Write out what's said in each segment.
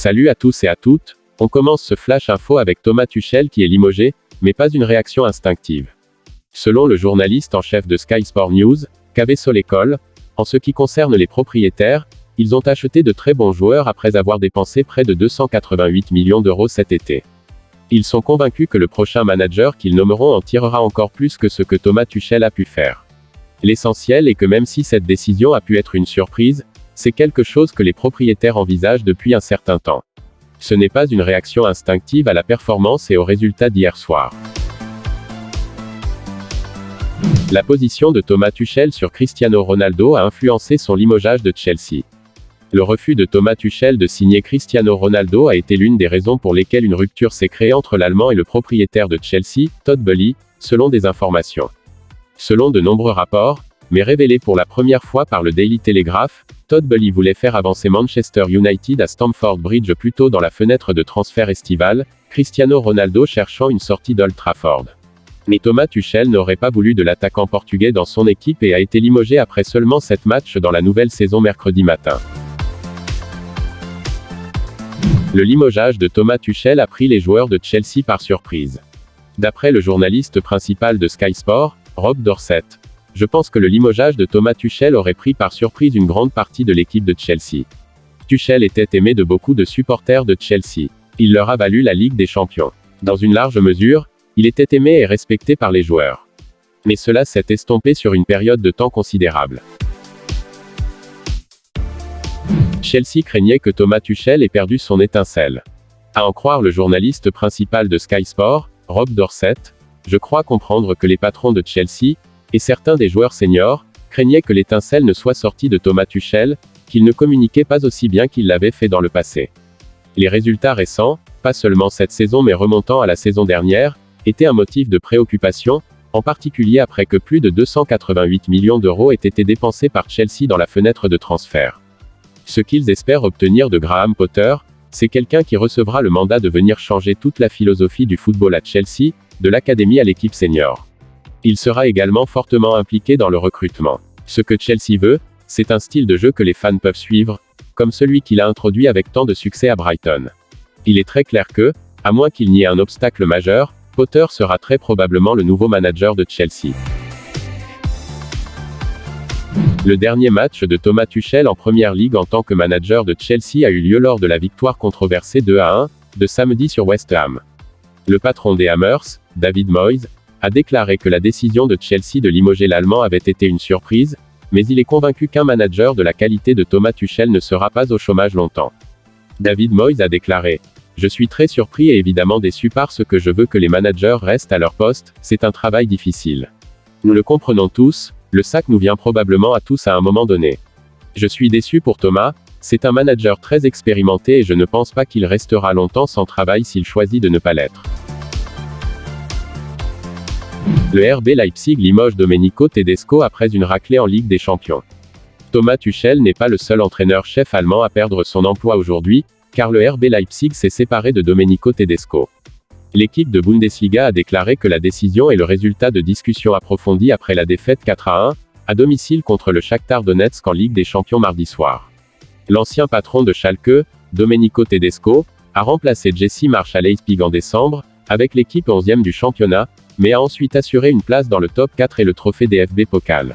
Salut à tous et à toutes, on commence ce flash info avec Thomas Tuchel qui est limogé, mais pas une réaction instinctive. Selon le journaliste en chef de Sky Sport News, Cabezzo l'école, en ce qui concerne les propriétaires, ils ont acheté de très bons joueurs après avoir dépensé près de 288 millions d'euros cet été. Ils sont convaincus que le prochain manager qu'ils nommeront en tirera encore plus que ce que Thomas Tuchel a pu faire. L'essentiel est que même si cette décision a pu être une surprise, c'est quelque chose que les propriétaires envisagent depuis un certain temps. Ce n'est pas une réaction instinctive à la performance et aux résultats d'hier soir. La position de Thomas Tuchel sur Cristiano Ronaldo a influencé son limogeage de Chelsea. Le refus de Thomas Tuchel de signer Cristiano Ronaldo a été l'une des raisons pour lesquelles une rupture s'est créée entre l'Allemand et le propriétaire de Chelsea, Todd Boehly, selon des informations. Selon de nombreux rapports, mais révélés pour la première fois par le Daily Telegraph, Todd Boehly voulait faire avancer Manchester United à Stamford Bridge plus tôt dans la fenêtre de transfert estivale, Cristiano Ronaldo cherchant une sortie d'Old Trafford. Mais Thomas Tuchel n'aurait pas voulu de l'attaquant portugais dans son équipe et a été limogé après seulement 7 matchs dans la nouvelle saison mercredi matin. Le limogeage de Thomas Tuchel a pris les joueurs de Chelsea par surprise. D'après le journaliste principal de Sky Sport, Rob Dorsett, je pense que le limogeage de Thomas Tuchel aurait pris par surprise une grande partie de l'équipe de Chelsea. Tuchel était aimé de beaucoup de supporters de Chelsea. Il leur a valu la Ligue des Champions. Dans une large mesure, il était aimé et respecté par les joueurs. Mais cela s'est estompé sur une période de temps considérable. Chelsea craignait que Thomas Tuchel ait perdu son étincelle. À en croire le journaliste principal de Sky Sport, Rob Dorsett, je crois comprendre que les patrons de Chelsea, et certains des joueurs seniors, craignaient que l'étincelle ne soit sortie de Thomas Tuchel, qu'il ne communiquait pas aussi bien qu'il l'avait fait dans le passé. Les résultats récents, pas seulement cette saison mais remontant à la saison dernière, étaient un motif de préoccupation, en particulier après que plus de 288 millions d'euros aient été dépensés par Chelsea dans la fenêtre de transfert. Ce qu'ils espèrent obtenir de Graham Potter, c'est quelqu'un qui recevra le mandat de venir changer toute la philosophie du football à Chelsea, de l'académie à l'équipe senior. Il sera également fortement impliqué dans le recrutement. Ce que Chelsea veut, c'est un style de jeu que les fans peuvent suivre, comme celui qu'il a introduit avec tant de succès à Brighton. Il est très clair que, à moins qu'il n'y ait un obstacle majeur, Potter sera très probablement le nouveau manager de Chelsea. Le dernier match de Thomas Tuchel en Première Ligue en tant que manager de Chelsea a eu lieu lors de la victoire controversée 2-1, de samedi sur West Ham. Le patron des Hammers, David Moyes, a déclaré que la décision de Chelsea de limoger l'Allemand avait été une surprise, mais il est convaincu qu'un manager de la qualité de Thomas Tuchel ne sera pas au chômage longtemps. David Moyes a déclaré : « Je suis très surpris et évidemment déçu parce que je veux que les managers restent à leur poste, c'est un travail difficile. Nous le comprenons tous, le sac nous vient probablement à tous à un moment donné. Je suis déçu pour Thomas, c'est un manager très expérimenté et je ne pense pas qu'il restera longtemps sans travail s'il choisit de ne pas l'être. » Le RB Leipzig limoge Domenico Tedesco après une raclée en Ligue des Champions. Thomas Tuchel n'est pas le seul entraîneur-chef allemand à perdre son emploi aujourd'hui, car le RB Leipzig s'est séparé de Domenico Tedesco. L'équipe de Bundesliga a déclaré que la décision est le résultat de discussions approfondies après la défaite 4-1, à domicile contre le Shakhtar Donetsk en Ligue des Champions mardi soir. L'ancien patron de Schalke, Domenico Tedesco, a remplacé Jesse Marsch à Leipzig en décembre, avec l'équipe 11e du championnat, mais a ensuite assuré une place dans le top 4 et le trophée DFB Pokal.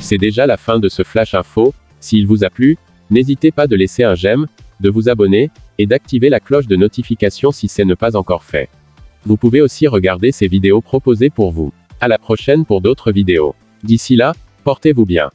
C'est déjà la fin de ce flash info. S'il vous a plu, n'hésitez pas de laisser un j'aime, de vous abonner, et d'activer la cloche de notification si ce n'est pas encore fait. Vous pouvez aussi regarder ces vidéos proposées pour vous. À la prochaine pour d'autres vidéos. D'ici là, portez-vous bien.